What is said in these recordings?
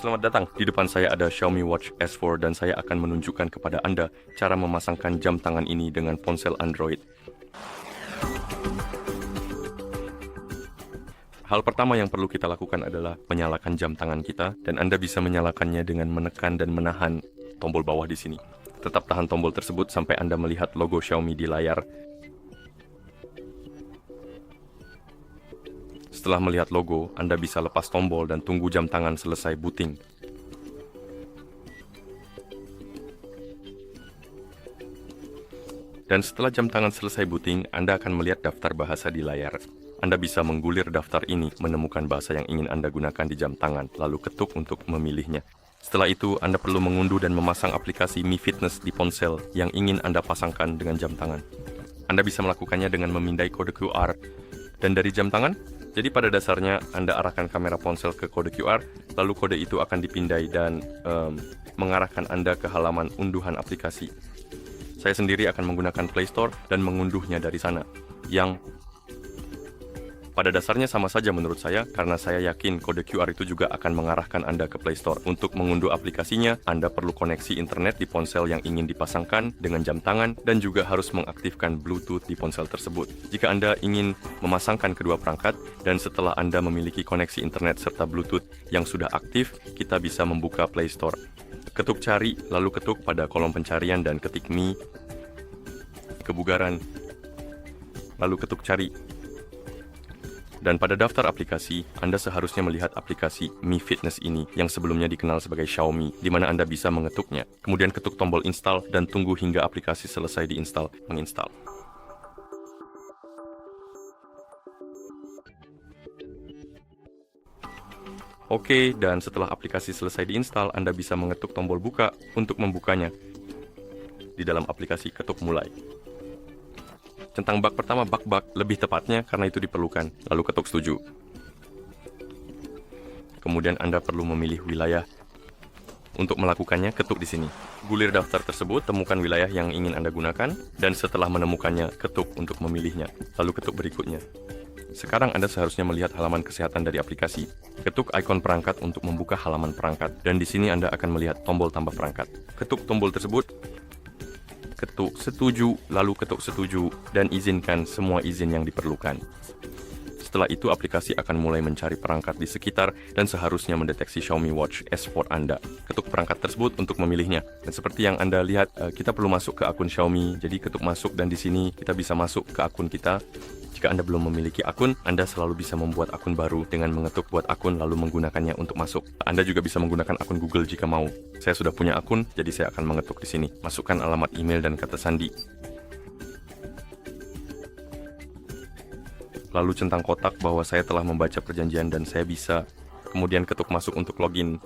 Selamat datang, di depan saya ada Xiaomi Watch S4 dan saya akan menunjukkan kepada Anda cara memasangkan jam tangan ini dengan ponsel Android. Hal pertama yang perlu kita lakukan adalah menyalakan jam tangan kita, dan Anda bisa menyalakannya dengan menekan dan menahan tombol bawah di sini. Tetap tahan tombol tersebut sampai Anda melihat logo Xiaomi di layar. Setelah melihat logo, Anda bisa lepas tombol dan tunggu jam tangan selesai booting. Dan setelah jam tangan selesai booting, Anda akan melihat daftar bahasa di layar. Anda bisa menggulir daftar ini, menemukan bahasa yang ingin Anda gunakan di jam tangan, lalu ketuk untuk memilihnya. Setelah itu, Anda perlu mengunduh dan memasang aplikasi Mi Fitness di ponsel yang ingin Anda pasangkan dengan jam tangan. Anda bisa melakukannya dengan memindai kode QR dan dari jam tangan. Jadi pada dasarnya Anda arahkan kamera ponsel ke kode QR, lalu kode itu akan dipindai dan mengarahkan Anda ke halaman unduhan aplikasi. Saya sendiri akan menggunakan Play Store dan mengunduhnya dari sana, yang pada dasarnya sama saja menurut saya, karena saya yakin kode QR itu juga akan mengarahkan Anda ke Play Store. Untuk mengunduh aplikasinya, Anda perlu koneksi internet di ponsel yang ingin dipasangkan dengan jam tangan dan juga harus mengaktifkan Bluetooth di ponsel tersebut. Jika Anda ingin memasangkan kedua perangkat dan setelah Anda memiliki koneksi internet serta Bluetooth yang sudah aktif, kita bisa membuka Play Store. Ketuk cari, lalu ketuk pada kolom pencarian dan ketik Mi kebugaran, lalu ketuk cari. Dan pada daftar aplikasi, Anda seharusnya melihat aplikasi Mi Fitness ini yang sebelumnya dikenal sebagai Xiaomi, di mana Anda bisa mengetuknya. Kemudian ketuk tombol install dan tunggu hingga aplikasi selesai menginstal. Oke, dan setelah aplikasi selesai diinstal, Anda bisa mengetuk tombol buka untuk membukanya. Di dalam aplikasi, ketuk mulai. Centang bak pertama bak lebih tepatnya karena itu diperlukan, lalu ketuk setuju. Kemudian Anda perlu memilih wilayah. Untuk melakukannya, ketuk di sini. Gulir daftar tersebut, temukan wilayah yang ingin Anda gunakan, dan setelah menemukannya, ketuk untuk memilihnya, lalu ketuk berikutnya. Sekarang Anda seharusnya melihat halaman kesehatan dari aplikasi. Ketuk ikon perangkat untuk membuka halaman perangkat, dan di sini Anda akan melihat tombol tambah perangkat. Ketuk tombol tersebut, ketuk setuju, lalu ketuk setuju, dan izinkan semua izin yang diperlukan. Setelah itu, aplikasi akan mulai mencari perangkat di sekitar dan seharusnya mendeteksi Xiaomi Watch S4 Anda. Ketuk perangkat tersebut untuk memilihnya. Dan seperti yang Anda lihat, kita perlu masuk ke akun Xiaomi, jadi ketuk masuk dan di sini kita bisa masuk ke akun kita. Jika Anda belum memiliki akun, Anda selalu bisa membuat akun baru dengan mengetuk buat akun lalu menggunakannya untuk masuk. Anda juga bisa menggunakan akun Google jika mau. Saya sudah punya akun, jadi saya akan mengetuk di sini. Masukkan alamat email dan kata sandi. Lalu centang kotak bahwa saya telah membaca perjanjian dan saya bisa. Kemudian ketuk masuk untuk login.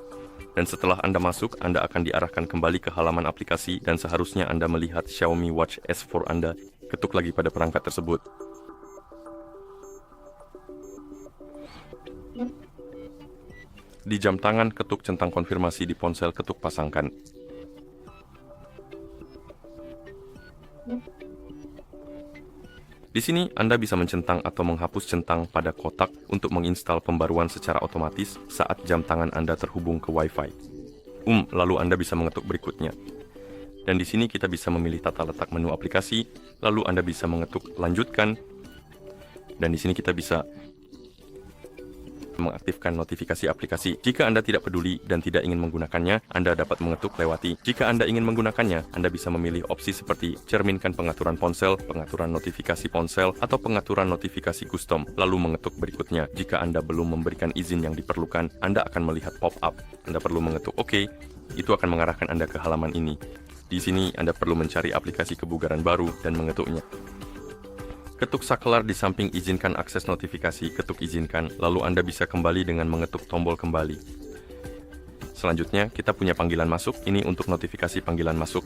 Dan setelah Anda masuk, Anda akan diarahkan kembali ke halaman aplikasi dan seharusnya Anda melihat Xiaomi Watch S4 Anda. Ketuk lagi pada perangkat tersebut. Di jam tangan, ketuk centang konfirmasi di ponsel, ketuk pasangkan. Di sini, Anda bisa mencentang atau menghapus centang pada kotak untuk menginstal pembaruan secara otomatis saat jam tangan Anda terhubung ke Wi-Fi. Lalu Anda bisa mengetuk berikutnya. Dan di sini kita bisa memilih tata letak menu aplikasi, lalu Anda bisa mengetuk lanjutkan. Dan di sini kita bisa mengaktifkan notifikasi aplikasi. Jika Anda tidak peduli dan tidak ingin menggunakannya, Anda dapat mengetuk lewati. Jika Anda ingin menggunakannya, Anda bisa memilih opsi seperti cerminkan pengaturan ponsel, pengaturan notifikasi ponsel, atau pengaturan notifikasi custom, lalu mengetuk berikutnya. Jika Anda belum memberikan izin yang diperlukan, Anda akan melihat pop-up. Anda perlu mengetuk OK. Itu akan mengarahkan Anda ke halaman ini. Di sini, Anda perlu mencari aplikasi kebugaran baru dan mengetuknya. Ketuk saklar di samping izinkan akses notifikasi, ketuk izinkan, lalu Anda bisa kembali dengan mengetuk tombol kembali. Selanjutnya, kita punya panggilan masuk, ini untuk notifikasi panggilan masuk.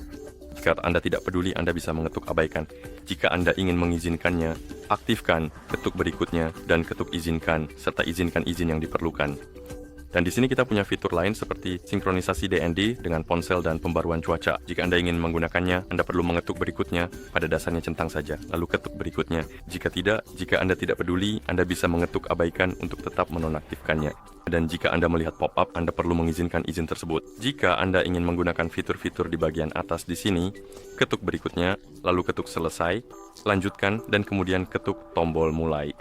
Jika Anda tidak peduli, Anda bisa mengetuk abaikan. Jika Anda ingin mengizinkannya, aktifkan, ketuk berikutnya, dan ketuk izinkan, serta izinkan izin yang diperlukan. Dan di sini kita punya fitur lain seperti sinkronisasi DND dengan ponsel dan pembaruan cuaca. Jika Anda ingin menggunakannya, Anda perlu mengetuk berikutnya, pada dasarnya centang saja, lalu ketuk berikutnya. Jika tidak, jika Anda tidak peduli, Anda bisa mengetuk abaikan untuk tetap menonaktifkannya. Dan jika Anda melihat pop-up, Anda perlu mengizinkan izin tersebut. Jika Anda ingin menggunakan fitur-fitur di bagian atas di sini, ketuk berikutnya, lalu ketuk selesai, lanjutkan, dan kemudian ketuk tombol mulai.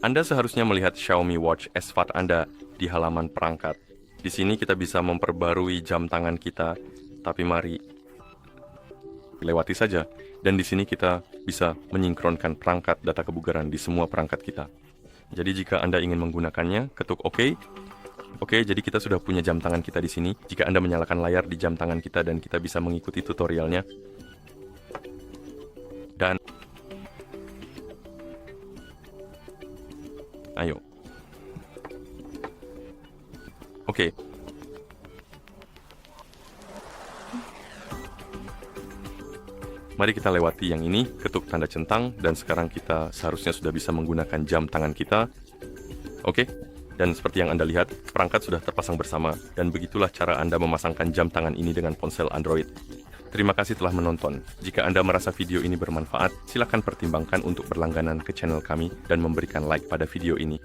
Anda seharusnya melihat Xiaomi Watch S4 Anda di halaman perangkat. Di sini kita bisa memperbarui jam tangan kita, tapi mari lewati saja. Dan di sini kita bisa menyinkronkan perangkat data kebugaran di semua perangkat kita. Jadi jika Anda ingin menggunakannya, ketuk OK. Oke, jadi kita sudah punya jam tangan kita di sini. Jika Anda menyalakan layar di jam tangan kita dan kita bisa mengikuti tutorialnya. Dan ayo. Oke. Mari kita lewati yang ini, ketuk tanda centang, dan sekarang kita seharusnya sudah bisa menggunakan jam tangan kita. Oke, dan seperti yang Anda lihat, perangkat sudah terpasang bersama, dan begitulah cara Anda memasangkan jam tangan ini dengan ponsel Android. Terima kasih telah menonton. Jika Anda merasa video ini bermanfaat, silakan pertimbangkan untuk berlangganan ke channel kami dan memberikan like pada video ini.